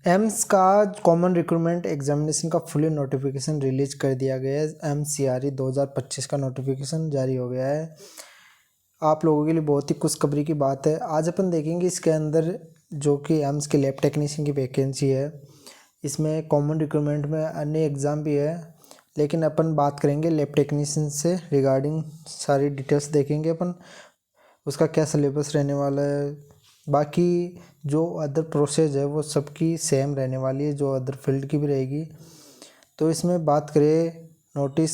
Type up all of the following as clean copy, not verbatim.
AIIMS का common recruitment examination का fully notification release कर दिया गया है। MCRE 2025 का नोटिफिकेशन जारी हो गया है। आप लोगों के लिए बहुत ही खुशखबरी की बात है। आज अपन देखेंगे इसके अंदर जो कि एम्स के लैब टेक्नीशियन की वैकेंसी है। इसमें कॉमन रिक्रूटमेंट में अन्य एग्ज़ाम भी है, लेकिन अपन बात करेंगे लैब टेक्नीशियन से रिगार्डिंग सारी डिटेल्स देखेंगे अपन, उसका क्या सिलेबस रहने वाला है। बाकी जो अदर प्रोसेस है वो सबकी सेम रहने वाली है, जो अदर फील्ड की भी रहेगी। तो इसमें बात करें नोटिस,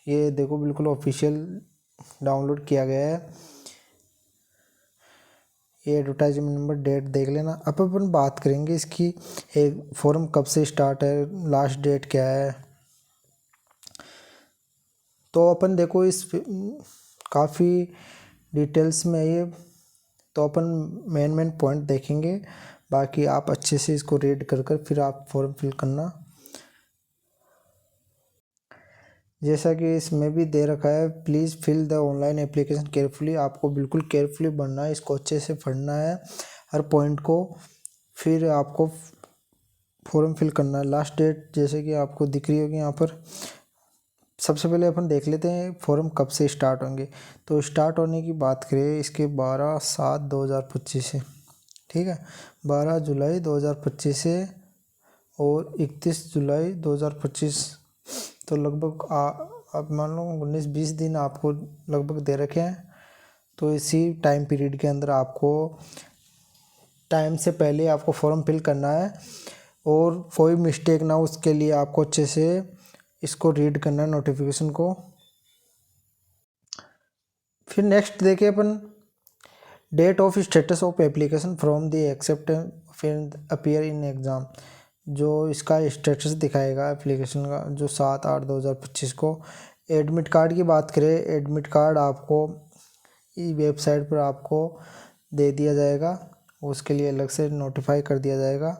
ये देखो बिल्कुल ऑफिशियल डाउनलोड किया गया है। ये एडवर्टाइजमेंट नंबर, डेट देख लेना। अब अपन बात करेंगे इसकी एक फॉर्म कब से स्टार्ट है, लास्ट डेट क्या है। तो अपन देखो इस काफ़ी डिटेल्स में ये, तो अपन मेन पॉइंट देखेंगे। बाकी आप अच्छे से इसको रीड कर फिर आप फॉर्म फिल करना। जैसा कि इसमें भी दे रखा है, please fill the online application carefully. आपको बिल्कुल केयरफुली भरना है, इसको अच्छे से पढ़ना है हर पॉइंट को, फिर आपको फॉर्म फिल करना है। लास्ट डेट जैसे कि आपको दिख रही होगी यहाँ पर। सबसे पहले अपन देख लेते हैं फॉर्म कब से स्टार्ट होंगे। तो स्टार्ट होने की बात करें इसके 12/7/2025 से, ठीक है, 12 जुलाई 2025 से और 31 जुलाई 2025। तो लगभग आप मान लो 19-20 दिन आपको लगभग दे रखे हैं। तो इसी टाइम पीरियड के अंदर आपको टाइम से पहले आपको फॉर्म फिल करना है, और कोई मिस्टेक ना, उसके लिए आपको अच्छे से इसको रीड करना है नोटिफिकेशन को। फिर नेक्स्ट देखिए अपन, date of status of application from the accept फिर अपीयर इन एग्ज़ाम। जो इसका स्टेटस दिखाएगा एप्लीकेशन का, जो 7/8/2025 को। एडमिट कार्ड की बात करें, एडमिट कार्ड आपको वेबसाइट पर आपको दे दिया जाएगा, उसके लिए अलग से नोटिफाई कर दिया जाएगा।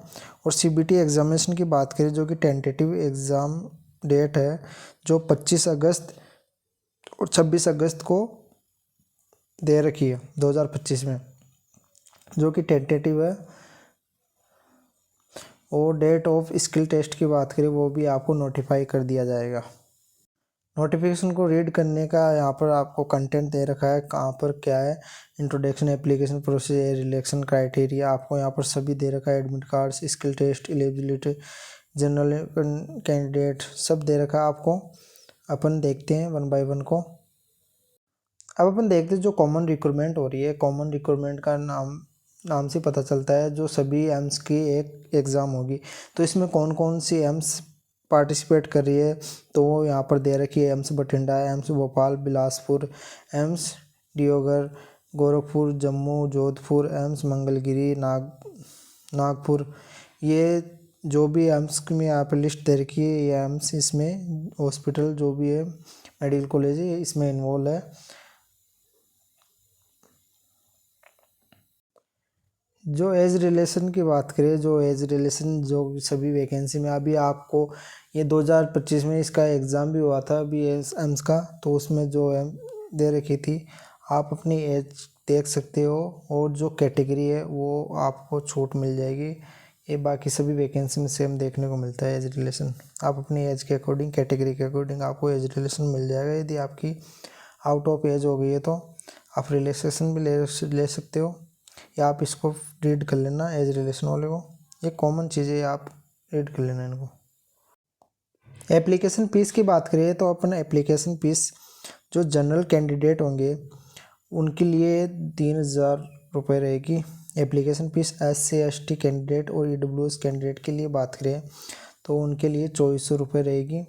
और CBT एग्जामिनेशन की बात करें, जो कि टेंटेटिव एग्ज़ाम डेट है, जो 25 अगस्त और 26 अगस्त को दे रखी है 2025 में, जो कि टेंटेटिव है। और डेट ऑफ स्किल टेस्ट की बात करें, वो भी आपको नोटिफाई कर दिया जाएगा। नोटिफिकेशन को रीड करने का यहाँ पर आपको कंटेंट दे रखा है, कहाँ पर क्या है। Introduction, application procedure, selection criteria, आपको यहाँ पर सभी दे रखा है। Admit cards, skill test, eligibility, general candidate, सब दे रखा है आपको। अपन देखते हैं वन बाय वन को। अब अपन देखते हैं जो कॉमन रिक्रूटमेंट हो रही है। कॉमन रिक्रूटमेंट का नाम से पता चलता है जो सभी एम्स की एक एग्ज़ाम होगी। तो इसमें कौन कौन सी एम्स पार्टिसिपेट कर रही है, तो वो यहाँ पर दे रखी है। AIIMS Bathinda, AIIMS Bhopal, Bilaspur, AIIMS Deoghar, Gorakhpur, Jammu, Jodhpur, AIIMS Mangalagiri, Nagpur. ये जो भी एम्स में यहाँ पर लिस्ट दे रखी है, ये एम्स इसमें हॉस्पिटल जो भी है, मेडिकल कॉलेज है, इसमें इन्वॉल्व है। जो एज रिलेशन की बात करें, जो एज रिलेशन जो सभी वैकेंसी में, अभी आपको ये 2025 में इसका एग्ज़ाम भी हुआ था अभी एम्स का, तो उसमें जो दे रखी थी, आप अपनी एज देख सकते हो, और जो कैटेगरी है वो आपको छूट मिल जाएगी। ये बाकी सभी वैकेंसी में सेम देखने को मिलता है एज रिलेशन। आप अपनी एज के अकॉर्डिंग, कैटेगरी के अकॉर्डिंग आपको एज रिलेशन मिल जाएगा। यदि आपकी आउट ऑफ एज हो गई है तो आप रिलैक्सेशन भी ले सकते हो, या आप इसको रीड कर लेना एज रिलेशन वाले को। ये कॉमन चीज़ें है, आप रीड कर लेना इनको। एप्लीकेशन फ़ीस की बात करें तो अपन एप्लीकेशन फ़ीस जो जनरल कैंडिडेट होंगे उनके लिए 3,000 रुपये रहेगी application fees. SC ST candidate और EWS कैंडिडेट के लिए बात करें तो उनके लिए 2,400 रुपये रहेगी।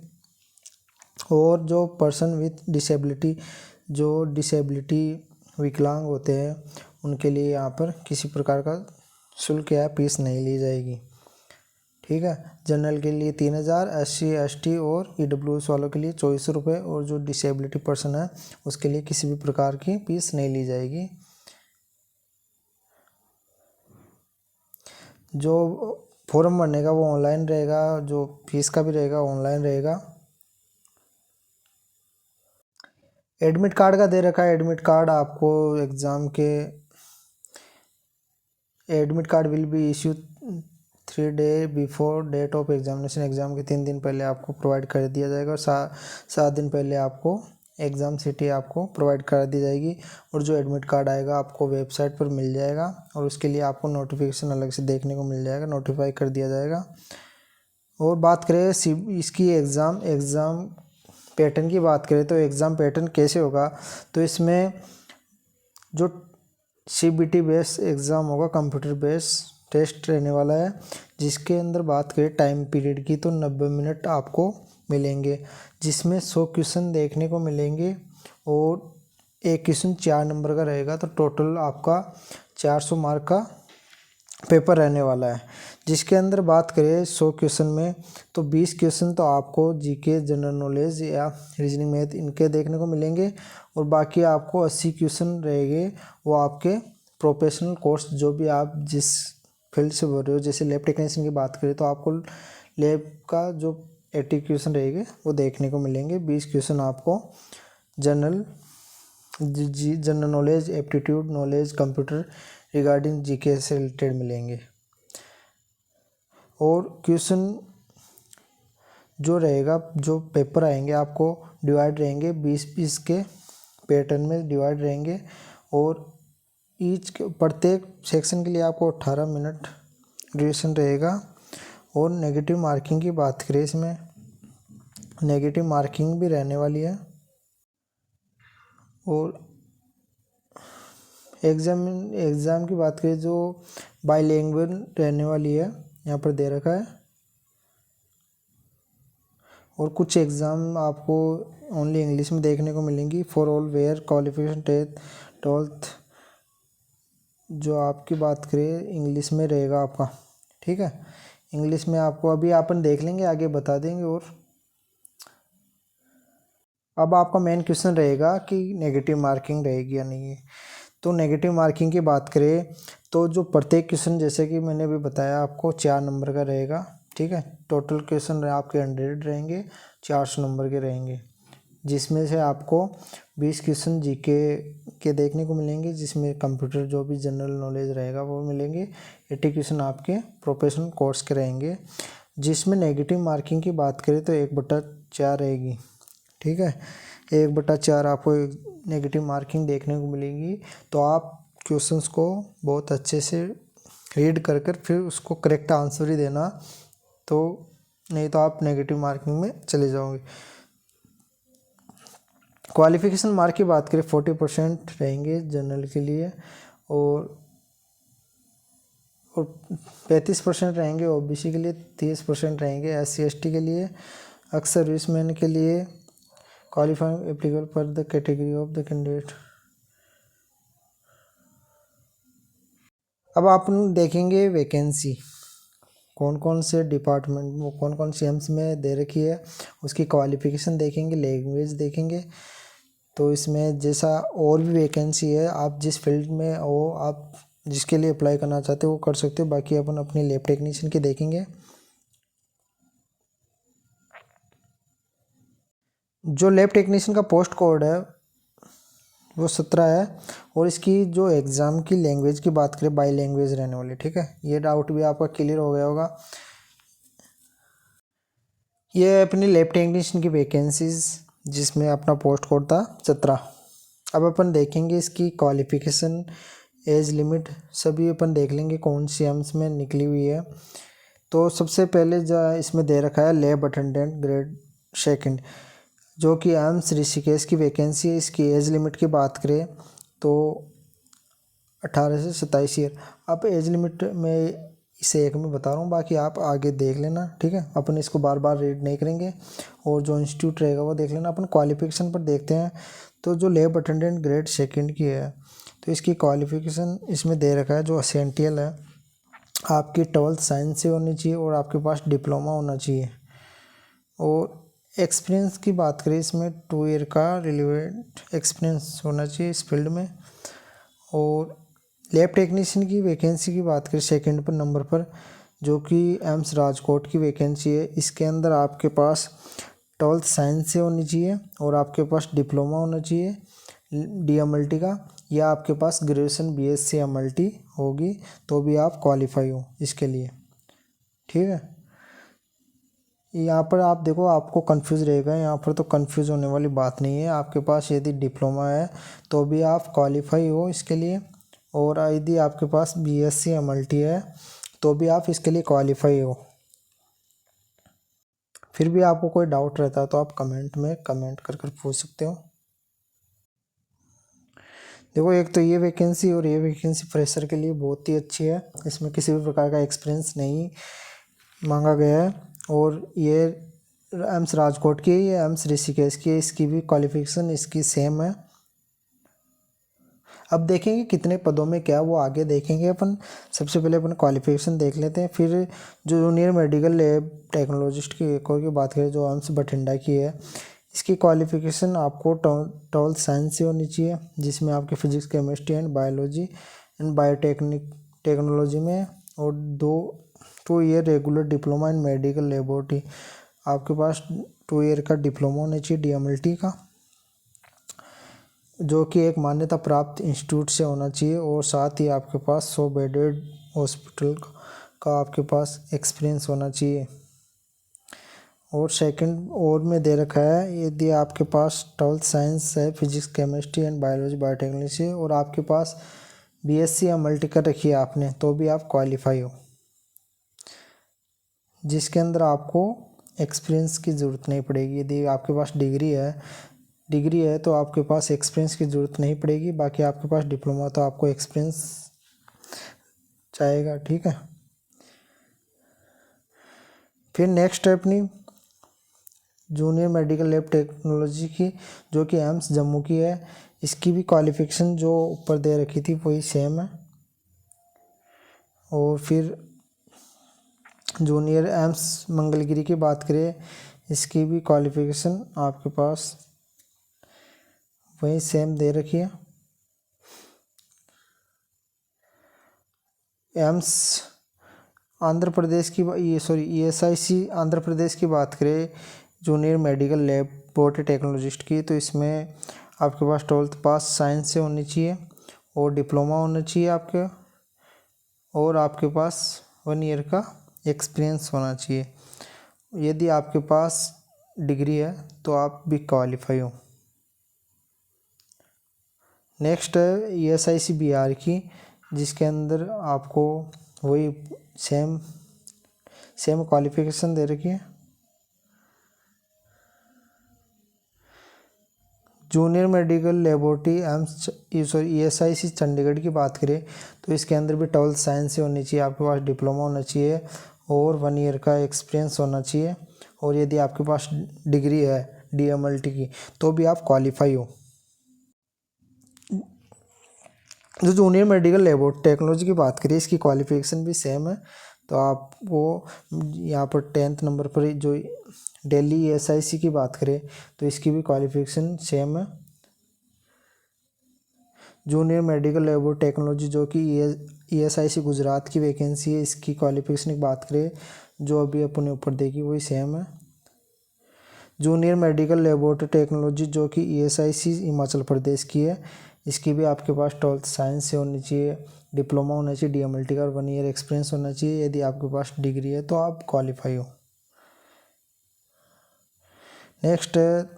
और जो पर्सन विथ डिसेबिलिटी, जो डिसेबिलिटी विकलांग होते हैं, उनके लिए यहाँ पर किसी प्रकार का शुल्क या फीस नहीं ली जाएगी, ठीक है। जनरल के लिए 3,000, SC ST और EWS वालों के लिए 2,400 रुपये, और जो डिसेबिलिटी पर्सन है उसके लिए किसी भी प्रकार की फीस नहीं ली जाएगी। जो फॉर्म भरने का वो ऑनलाइन रहेगा, जो फीस का भी रहेगा ऑनलाइन रहेगा। एडमिट कार्ड का दे रखा है, एडमिट कार्ड आपको एग्ज़ाम के, admit card will be issue 3 day before date of examination, exam के 3 दिन पहले आपको प्रोवाइड कर दिया जाएगा और 7 दिन पहले आपको एग्ज़ाम सिटी आपको प्रोवाइड कर दी जाएगी। और जो एडमिट कार्ड आएगा आपको वेबसाइट पर मिल जाएगा और उसके लिए आपको नोटिफिकेशन अलग से देखने को मिल जाएगा, नोटिफाई कर दिया जाएगा। और बात करें इसकी एग्ज़ाम पैटर्न की बात करें तो एग्ज़ाम पैटर्न कैसे होगा, तो इसमें जो CBT बेस एग्ज़ाम होगा, कंप्यूटर बेस टेस्ट रहने वाला है, जिसके अंदर बात करें टाइम पीरियड की तो 90 मिनट आपको मिलेंगे, जिसमें 100 क्वेश्चन देखने को मिलेंगे और एक क्वेश्चन 4 नंबर का रहेगा, तो टोटल आपका 400 मार्क का पेपर रहने वाला है। जिसके अंदर बात करें 100 क्वेश्चन में तो 20 क्वेश्चन तो आपको जीके, जनरल नॉलेज या रीजनिंग, मैथ इनके देखने को मिलेंगे और बाकी आपको 80 क्वेश्चन रहेंगे वो आपके प्रोफेशनल कोर्स, जो भी आप जिस फील्ड से बोल रहे हो। जैसे लैब टेक्नीशियन की बात करें तो आपको लैब का जो 80 क्वेश्चन रहेंगे वो देखने को मिलेंगे। 20 क्वेश्चन आपको general knowledge, aptitude knowledge, computer regarding GK से रिलेटेड मिलेंगे। और क्वेश्चन जो रहेगा, जो पेपर आएंगे आपको डिवाइड रहेंगे 20-20 के पैटर्न में डिवाइड रहेंगे और प्रत्येक सेक्शन के लिए आपको 18 मिनट ड्यूरेशन रहेगा। और नेगेटिव मार्किंग की बात करें, इसमें नेगेटिव मार्किंग भी रहने वाली है। और एग्ज़ाम की बात करें जो बाईलैंग्वेज रहने वाली है, यहाँ पर दे रखा है। और कुछ एग्ज़ाम आपको ओनली इंग्लिश में देखने को मिलेंगी। For all where qualification 12th जो आपकी बात करें इंग्लिश में रहेगा आपका, ठीक है। इंग्लिश में आपको अभी अपन देख लेंगे, आगे बता देंगे। और अब आपका मेन क्वेश्चन रहेगा कि नेगेटिव मार्किंग रहेगी या नहीं है। तो नेगेटिव मार्किंग की बात करें तो जो प्रत्येक क्वेश्चन, जैसे कि मैंने भी बताया आपको 4 नंबर का रहेगा, ठीक है। टोटल क्वेश्चन आपके 100 रहेंगे, 400 नंबर के रहेंगे, जिसमें से आपको 20 क्वेश्चन जीके के देखने को मिलेंगे, जिसमें कंप्यूटर जो भी जनरल नॉलेज रहेगा वो मिलेंगे। 80 क्वेश्चन आपके प्रोफेशनल कोर्स के रहेंगे। जिसमें नेगेटिव मार्किंग की बात करें तो 1/4 रहेगी, ठीक है। 1/4 आपको नेगेटिव मार्किंग देखने को मिलेगी। तो आप क्वेश्चंस को बहुत अच्छे से रीड कर फिर उसको करेक्ट आंसर ही देना, तो नहीं तो आप नेगेटिव मार्किंग में चले जाओगे। क्वालिफिकेशन मार्क की बात करें 40% रहेंगे जनरल के लिए और 35% रहेंगे ओबीसी के लिए, 30% रहेंगे SC ST के लिए, एक्स सर्विसमैन के लिए, qualifying applicable for the category of the candidate. अब आप देखेंगे वैकेंसी कौन कौन से डिपार्टमेंट में, कौन कौन सी एम्स में दे रखी है, उसकी क्वालिफिकेशन देखेंगे, लैंग्वेज देखेंगे। तो इसमें जैसा और भी वैकेंसी है, आप जिस फील्ड में हो, आप जिसके लिए अप्लाई करना चाहते हो वो कर सकते हो। बाकी अपन अपनी लैब टेक्नीशियन की देखेंगे। जो लैब टेक्नीशियन का पोस्ट कोड है वो 17 है। और इसकी जो एग्ज़ाम की लैंग्वेज की बात करें बाई लैंग्वेज रहने वाली, ठीक है। ये डाउट भी आपका क्लियर हो गया होगा। ये अपनी लैब टेक्नीशियन की वैकेंसीज जिसमें अपना पोस्ट कोड था 17। अब अपन देखेंगे इसकी क्वालिफिकेशन, एज लिमिट सभी अपन देख लेंगे कौन सी एम्स में निकली हुई है। तो सबसे पहले जो इसमें दे रखा है लैब अटेंडेंट ग्रेड 2, जो कि एम्स ऋषिकेश की वैकेंसी है। इसकी एज लिमिट की बात करें तो 18 से 27 ईयर। अब एज लिमिट में इसे एक में बता रहा हूँ, बाकी आप आगे देख लेना, ठीक है। अपन इसको बार बार रीड नहीं करेंगे और जो इंस्टीट्यूट रहेगा वो देख लेना। अपन क्वालिफिकेशन पर देखते हैं। तो जो लैब अटेंडेंट ग्रेड 2 की है तो इसकी क्वालिफिकेशन इसमें दे रखा है, जो असेंटियल है आपकी 12th साइंस से होनी चाहिए और आपके पास डिप्लोमा होना चाहिए। और एक्सपीरियंस की बात करें इसमें 2 ईयर का रिलेवेंट एक्सपीरियंस होना चाहिए इस फील्ड में। और लैब टेक्नीशियन की वैकेंसी की बात करें 2nd पर नंबर पर, जो कि एम्स राजकोट की वैकेंसी है। इसके अंदर आपके पास 12th साइंस से होनी चाहिए और आपके पास डिप्लोमा होना चाहिए DMLT का, या आपके पास ग्रेजुएशन BSc MLT होगी तो भी आप क्वालिफाई हो इसके लिए। ठीक है। यहाँ पर आप देखो आपको कंफ्यूज रहेगा, यहाँ पर तो कंफ्यूज होने वाली बात नहीं है। आपके पास यदि डिप्लोमा है तो भी आप क्वालिफाई हो इसके लिए, और यदि आपके पास बीएससी एमएलटी है तो भी आप इसके लिए क्वालिफाई हो। फिर भी आपको कोई डाउट रहता है तो आप कमेंट में कमेंट कर कर पूछ सकते हो। देखो एक तो ये वैकेंसी और ये वैकेंसी फ्रेशर के लिए बहुत ही अच्छी है, इसमें किसी भी प्रकार का एक्सपीरियंस नहीं मांगा गया है। और ये एम्स राजकोट की है, ये एम्स ऋषिकेश की है, इसकी भी क्वालिफिकेशन इसकी सेम है। अब देखेंगे कितने पदों में क्या वो आगे देखेंगे अपन। सबसे पहले अपन क्वालिफिकेशन देख लेते हैं, फिर जो जूनियर मेडिकल लैब टेक्नोलॉजिस्ट की एक और की बात करें जो एम्स बठिंडा की है, इसकी क्वालिफिकेशन आपको 12th साइंस से होनी चाहिए, जिसमें आपके physics chemistry and biology and technology में, और 2 year regular diploma in medical laboratory, आपके पास 2 ईयर का डिप्लोमा होना चाहिए डीएमएलटी का, जो कि एक मान्यता प्राप्त इंस्टीट्यूट से होना चाहिए, और साथ ही आपके पास 100 बेडेड हॉस्पिटल का आपके पास एक्सपीरियंस होना चाहिए। और सेकंड और में दे रखा है यदि आपके पास 12th साइंस है, physics chemistry and biology biotechnology, और आपके पास बीएससी या मल्टी कर रखी है आपने, तो भी आप क्वालिफाई हो, जिसके अंदर आपको एक्सपीरियंस की ज़रूरत नहीं पड़ेगी। यदि आपके पास डिग्री है तो आपके पास एक्सपीरियंस की ज़रूरत नहीं पड़ेगी, बाकी आपके पास डिप्लोमा तो आपको एक्सपीरियंस चाहेगा, ठीक है। फिर नेक्स्ट है अपनी जूनियर मेडिकल लैब टेक्नोलॉजी की, जो कि एम्स जम्मू की है। इसकी भी क्वालिफिकेशन जो ऊपर दे रखी थी वही सेम है। और फिर जूनियर एम्स मंगलगिरी की बात करें, इसकी भी क्वालिफिकेशन आपके पास वही सेम दे रखी है। एम्स आंध्र प्रदेश की ईएसआईसी आंध्र प्रदेश की बात करें जूनियर मेडिकल लैबोरेटरी टेक्नोलॉजिस्ट की, तो इसमें आपके पास 12th पास साइंस से होनी चाहिए और डिप्लोमा होना चाहिए आपके, और आपके पास 1 ईयर का एक्सपीरियंस होना चाहिए। यदि आपके पास डिग्री है तो आप भी क्वालिफाई हो। नेक्स्ट है ईएसआईसी बिहार की, जिसके अंदर आपको वही सेम क्वालिफिकेशन दे रखी है। Junior medical laboratory AIIMS ESIC Chandigarh की बात करें तो इसके अंदर भी 12th साइंस से होनी चाहिए, आपके पास डिप्लोमा होना चाहिए और 1 ईयर का एक्सपीरियंस होना चाहिए। और यदि आपके पास डिग्री है डीएमएलटी की तो भी आप क्वालिफाई हो। जो जूनियर मेडिकल लेबोरेटरी टेक्नोलॉजी की बात करें इसकी क्वालिफिकेशन भी सेम है, तो आपको यहाँ पर 10th नंबर पर जो दिल्ली ईएसआईसी की बात करें तो इसकी भी क्वालिफिकेशन सेम है। जूनियर मेडिकल लेबोरेटरी टेक्नोलॉजी जो कि ईएसआईसी गुजरात की वैकेंसी है, इसकी क्वालिफिकेशन की बात करें जो अभी अपने ऊपर देखी वही सेम है। जूनियर मेडिकल लेबोरेटरी टेक्नोलॉजी जो कि ईएसआईसी हिमाचल प्रदेश की है, इसकी भी आपके पास 12th साइंस से होनी चाहिए, डिप्लोमा होना चाहिए डीएमएलटी का, और 1 ईयर एक्सपीरियंस होना चाहिए। यदि आपके पास डिग्री है तो आप क्वालिफाई हो। नेक्स्ट है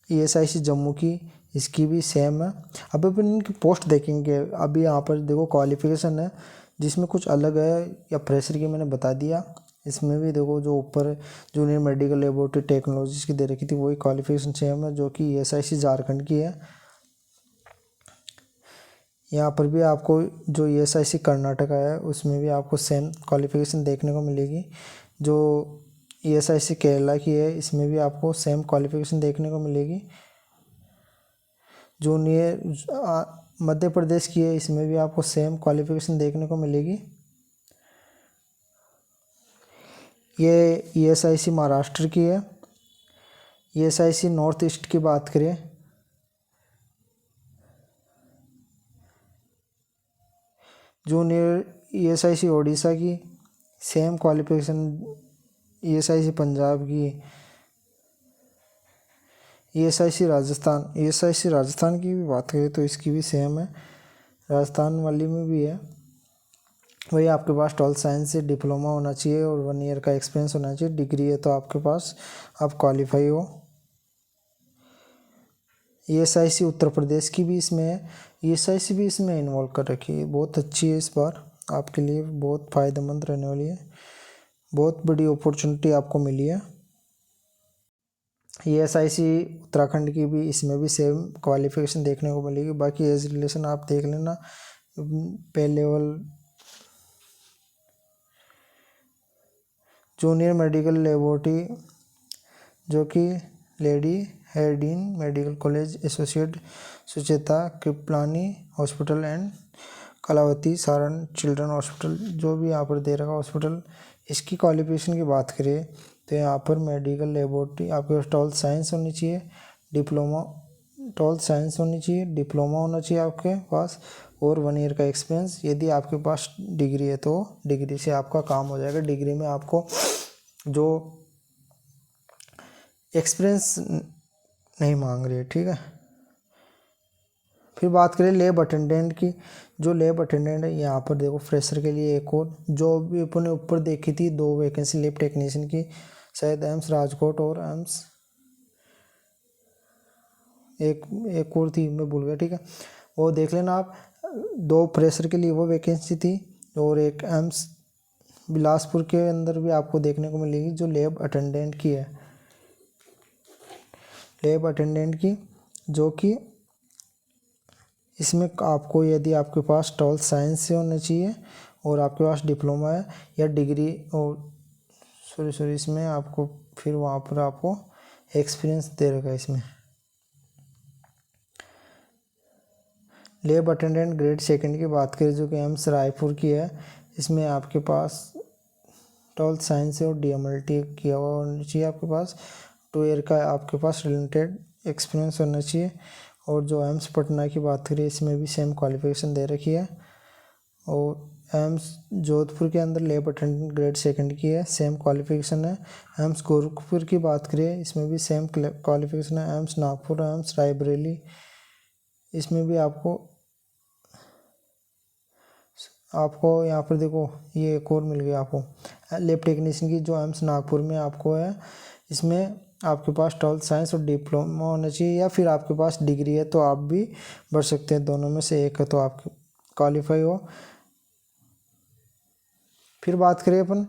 ईएसआईसी जम्मू की, इसकी भी सेम है। अब अपन इनकी पोस्ट देखेंगे। अभी यहाँ पर देखो क्वालिफिकेशन है जिसमें कुछ अलग है, या फ्रेशर की मैंने बता दिया। इसमें भी देखो जो ऊपर जूनियर मेडिकल लेबोरेटरी टेक्नोलॉजीज की दे रखी थी वही क्वालिफिकेशन सेम है, जो कि ईएसआईसी झारखंड की है। यहाँ पर भी आपको जो ईएसआईसी कर्नाटका है उसमें भी आपको सेम क्वालिफिकेशन देखने को मिलेगी। जो ईएसआईसी केरला की है इसमें भी आपको सेम क्वालिफिकेशन देखने को मिलेगी। जूनियर मध्य प्रदेश की है, इसमें भी आपको सेम क्वालिफिकेशन देखने को मिलेगी। ये ईएसआईसी महाराष्ट्र की है। ईएसआईसी नॉर्थ ईस्ट की बात करें जूनियर ईएसआईसी ओडिशा की सेम क्वालिफिकेशन, ईएसआईसी पंजाब की, ईएसआईसी राजस्थान की भी बात करें तो इसकी भी सेम है, राजस्थान वाली में भी है। वही आपके पास 12th साइंस से डिप्लोमा होना चाहिए और 1 ईयर का एक्सपीरियंस होना चाहिए। डिग्री है तो आपके पास आप क्वालिफाई हो। ESIC उत्तर प्रदेश की भी इसमें है, ESIC भी इसमें इन्वॉल्व कर रखी है। बहुत अच्छी है, इस बार आपके लिए बहुत फ़ायदेमंद रहने वाली है, बहुत बड़ी अपॉर्चुनिटी आपको मिली है। ESIC उत्तराखंड की भी, इसमें भी सेम क्वालिफिकेशन देखने को मिलेगी। बाकी एज रिलेशन आप देख लेना, पे लेवल जूनियर मेडिकल लेबोरेटरी जो कि lady Hardinge medical college associate Sucheta Kripalani hospital and Kalawati Saran children hospital, जो भी यहाँ पर दे रखा हॉस्पिटल। इसकी क्वालिफिकेशन की बात करें तो यहाँ पर मेडिकल लेबोरेटरी आपके पास 12th साइंस होनी चाहिए, डिप्लोमा 12th साइंस होनी चाहिए, डिप्लोमा होना चाहिए आपके पास और 1 ईयर का एक्सपीरियंस। यदि आपके पास डिग्री है तो डिग्री से आपका काम हो जाएगा। डिग्री में आपको जो एक्सपीरियंस नहीं मांग रही है, ठीक है। फिर बात करें लैब अटेंडेंट की। जो लैब अटेंडेंट है यहाँ पर देखो फ्रेशर के लिए एक और, जो भी अपने ऊपर देखी थी 2 वैकेंसी लैब टेक्नीशियन की, शायद एम्स राजकोट और एम्स एक और थी, मैं भूल गया, ठीक है, वो देख लेना आप। 2 फ्रेशर के लिए वो वैकेंसी थी और एक एम्स बिलासपुर के अंदर भी आपको देखने को मिलेगी जो लैब अटेंडेंट की है, लैब अटेंडेंट की, जो कि इसमें आपको यदि आपके पास 12th साइंस से होना चाहिए और आपके पास डिप्लोमा है या डिग्री, और सॉरी इसमें आपको फिर वहाँ पर आपको एक्सपीरियंस दे रखा है। इसमें लैब अटेंडेंट ग्रेड 2 की बात करें जो कि एम्स रायपुर की है, इसमें आपके पास 12th साइंस और DMLT किया हुआ होना चाहिए आपके पास। 2 ईयर का आपके पास रिलेटेड एक्सपीरियंस होना चाहिए। और जो एम्स पटना की बात करें इसमें भी सेम क्वालिफिकेशन दे रखी है। और एम्स जोधपुर के अंदर लैब अटेंडेंट ग्रेड 2 की है, सेम क्वालिफिकेशन है। एम्स गोरखपुर की बात करें इसमें भी सेम क्वालिफिकेशन है। एम्स नागपुर, एम्स रायबरेली, इसमें भी आपको यहाँ पर देखो ये एक और मिल गया आपको लैब टेक्नीशियन की, जो एम्स नागपुर में आपको है। इसमें आपके पास 12th साइंस और डिप्लोमा होना चाहिए या फिर आपके पास डिग्री है तो आप भी बढ़ सकते हैं, दोनों में से एक है तो आप क्वालिफाई हो। फिर बात करें अपन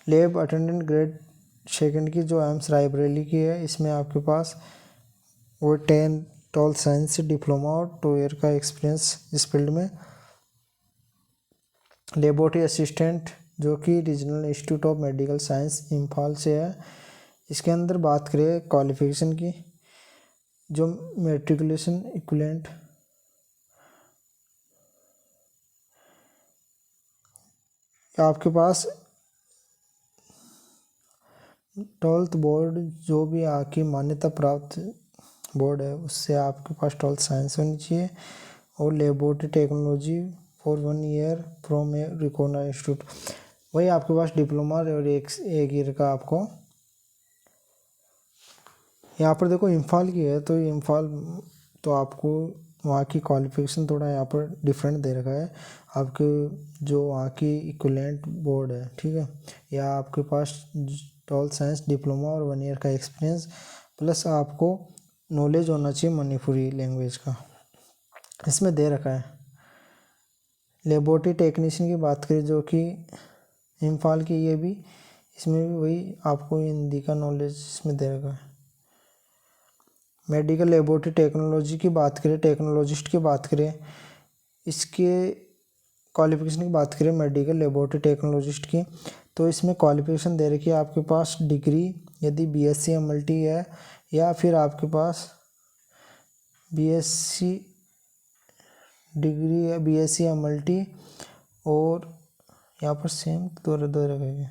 लैब अटेंडेंट ग्रेड 2 की, जो एम्स रायबरेली की है, इसमें आपके पास वो 12th साइंस से डिप्लोमा और 2 ईयर का एक्सपीरियंस इस फील्ड में। लेबोरेटरी असिस्टेंट जो कि regional institute of medical science Imphal से है, इसके अंदर बात करें क्वालिफिकेशन की, जो मेट्रिकुलेशन इक्विवेलेंट आपके पास 12th बोर्ड जो भी आपकी मान्यता प्राप्त बोर्ड है उससे आपके पास 12th साइंस होनी चाहिए और laboratory technology for 1 year from a recognised institute, वही आपके पास डिप्लोमा और एक ईयर का आपको। यहाँ पर देखो इम्फाल की है तो इम्फाल तो आपको वहाँ की क्वालिफिकेशन थोड़ा यहाँ पर डिफरेंट दे रखा है। आपके जो वहाँ की इक्विवेलेंट बोर्ड है, ठीक है, या आपके पास 12th साइंस डिप्लोमा और 1 ईयर का एक्सपीरियंस प्लस आपको नॉलेज होना चाहिए मणिपुरी लैंग्वेज का, इसमें दे रखा है। लेबोरेटरी टेक्नीशियन की बात करें जो कि इम्फाल की, ये भी इसमें भी वही आपको हिंदी का नॉलेज इसमें दे रखा है। मेडिकल लेबोरेटरी टेक्नोलॉजी की बात करें, टेक्नोलॉजिस्ट की बात करें, इसके क्वालिफिकेशन की बात करें मेडिकल लेबोरेटरी टेक्नोलॉजिस्ट की, तो इसमें क्वालिफिकेशन दे रखी है आपके पास डिग्री यदि BSc MLT है या फिर आपके पास BSc डिग्री है BSc MLT, और यहाँ पर सेम दो रखेंगे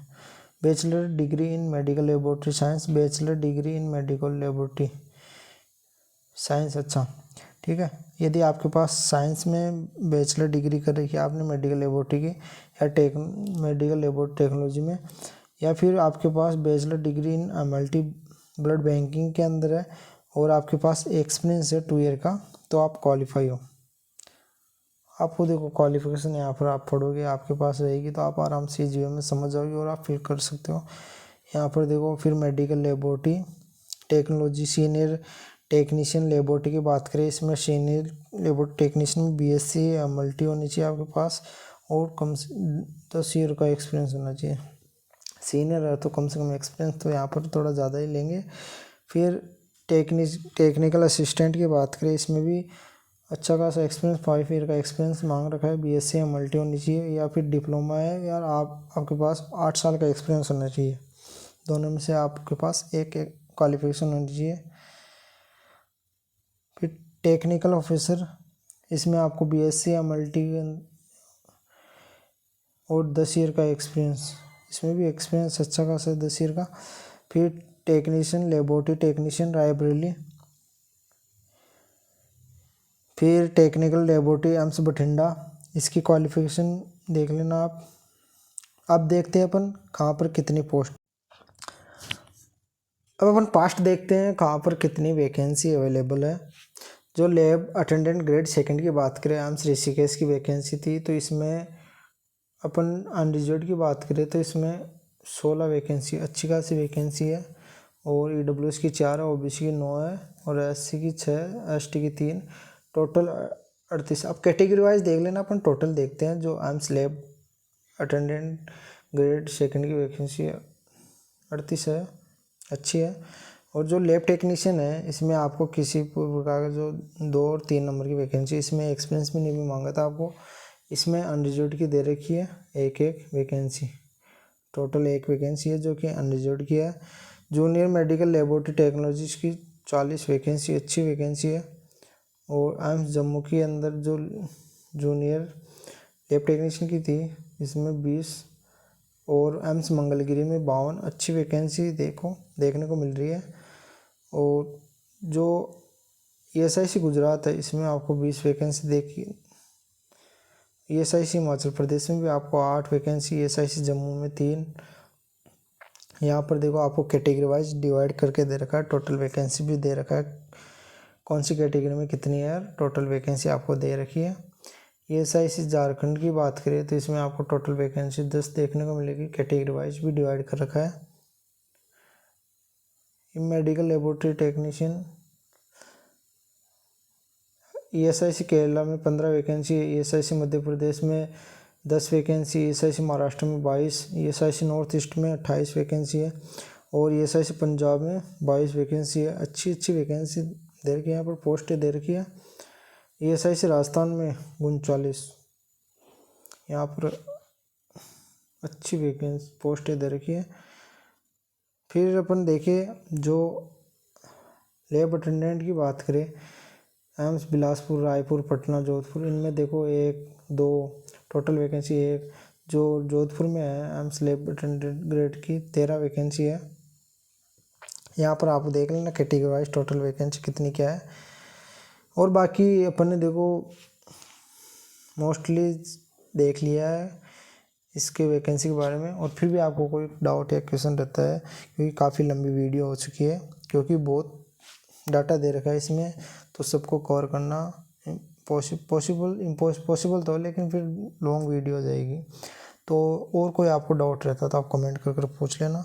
बैचलर डिग्री इन medical laboratory science, bachelor degree इन मेडिकल लेबोरेटरी साइंस, अच्छा ठीक है। यदि आपके पास साइंस में बैचलर डिग्री कर रखी है आपने मेडिकल लेबोरेटरी की या मेडिकल लेबोरेटरी टेक्नोलॉजी में, या फिर आपके पास bachelor degree in MLT blood banking के अंदर है और आपके पास एक्सपीरियंस है 2 ईयर का, तो आप क्वालिफाई हो, आपको देखो क्वालिफिकेशन यहाँ पर आप पढ़ोगे आपके पास रहेगी तो आप आराम से जीवन में समझ जाओगे और आप फिल कर सकते हो। यहाँ पर देखो फिर medical laboratory technology senior technician laboratory की बात करें, इसमें सीनियर लेबोरेटरी टेक्नीशियन में बीएससी या मल्टी होनी चाहिए आपके पास और कम से 10 ईयर का एक्सपीरियंस होना चाहिए। सीनियर है तो कम से कम एक्सपीरियंस तो यहाँ पर थोड़ा ज़्यादा ही लेंगे। फिर टेक्निकल असिस्टेंट की बात करें, इसमें भी अच्छा खासा एक्सपीरियंस 5 ईयर का एक्सपीरियंस मांग रखा है। बीएससी या मल्टी होनी चाहिए या फिर डिप्लोमा है यार आपके पास 8 साल का एक्सपीरियंस होना चाहिए। दोनों में से आपके पास एक क्वालिफिकेशन होनी चाहिए। फिर टेक्निकल ऑफिसर, इसमें आपको बीएससी या मल्टी और 10 ईयर का एक्सपीरियंस, इसमें भी एक्सपीरियंस अच्छा खासा 10 ईयर का। फिर टेक्नीशियन लेबोरेटरी टेक्नीशियन रायबरेली, फिर टेक्निकल लेबोरेटरी एम्स बठिंडा, इसकी क्वालिफिकेशन देख लेना आप। अब देखते हैं अपन कहाँ पर कितनी पोस्ट, अब अपन पास्ट देखते हैं कहाँ पर कितनी वैकेंसी अवेलेबल है। जो लैब अटेंडेंट ग्रेड सेकंड की बात करें एम्स ऋषिकेश की वैकेंसी थी, तो इसमें अपन अनरिजर्व की बात करें तो इसमें 16 वैकेंसी अच्छी खासी वैकेंसी है। और ईडब्ल्यूएस की 4 है, ओबीसी की 9 है और एससी की 6, एसटी की 3, टोटल 38। अब कैटेगरी वाइज देख लेना, अपन टोटल देखते हैं। जो AIIMS lab attendant grade second की वैकेंसी 38 है, अच्छी है। और जो लैब टेक्नीशियन है इसमें आपको किसी प्रकार का जो 2 और 3 नंबर की वैकेंसी, इसमें एक्सपीरियंस भी नहीं भी मांगा था आपको। इसमें अनरिजर्व की दे रखी है एक वैकेंसी, टोटल 1 वैकेंसी है जो कि अनरिजर्व की है। जूनियर मेडिकल लेबोरेटरी टेक्नोलॉजीज की 40 वैकेंसी, अच्छी वैकेंसी है। और एम्स जम्मू के अंदर जो जूनियर लैब टेक्नीशियन की थी इसमें 20 और एम्स मंगलगिरी में 52, अच्छी वैकेंसी देखने को मिल रही है। और जो ईएसआईसी गुजरात है इसमें आपको 20 वैकेंसी देखी। ईएसआईसी हिमाचल प्रदेश में भी आपको 8 वैकेंसी, ईएसआईसी जम्मू में 3। यहाँ पर देखो आपको कैटेगरी वाइज डिवाइड करके दे रखा है, टोटल वैकेंसी भी दे रखा है कौन सी कैटेगरी में कितनी है, टोटल वैकेंसी आपको दे रखी है। ईएसआईसी झारखंड की बात करें तो इसमें आपको टोटल वैकेंसी 10 देखने को मिलेगी, कैटेगरी वाइज भी डिवाइड कर रखा है। Medical laboratory technician ESIC Kerala में 15 वैकेंसी है, ईएसआईसी मध्य प्रदेश में 10 वैकेंसी, ईएसआईसी महाराष्ट्र में 22, ईएसआईसी नॉर्थ ईस्ट में 28 वैकेंसी है और ईएसआईसी पंजाब में 22 वैकेंसी है। अच्छी वैकेंसी दे रखी है, यहाँ पर पोस्टें दे रखी है। ईएसआईसी राजस्थान में 39, यहाँ पर अच्छी वैकेंसी पोस्टें दे रखी है। फिर अपन देखें जो लैब अटेंडेंट की बात करें, एम्स बिलासपुर, रायपुर, पटना, जोधपुर, इनमें देखो 1, 2 टोटल वैकेंसी 1। जो जोधपुर में है एम्स लैब अटेंडेंट ग्रेड की 13 वैकेंसी है। यहाँ पर आप देख लेना कैटेगरी वाइज टोटल वैकेंसी कितनी क्या है। और बाकी अपन ने देखो मोस्टली देख लिया है इसके वैकेंसी के बारे में। और फिर भी आपको कोई डाउट या क्वेश्चन रहता है, क्योंकि काफ़ी लंबी वीडियो हो चुकी है, क्योंकि बहुत डाटा दे रखा है इसमें, तो सबको कवर करना पॉसिबल तो, लेकिन फिर लॉन्ग वीडियो हो जाएगी। तो और कोई आपको डाउट रहता तो आप कमेंट कर पूछ लेना।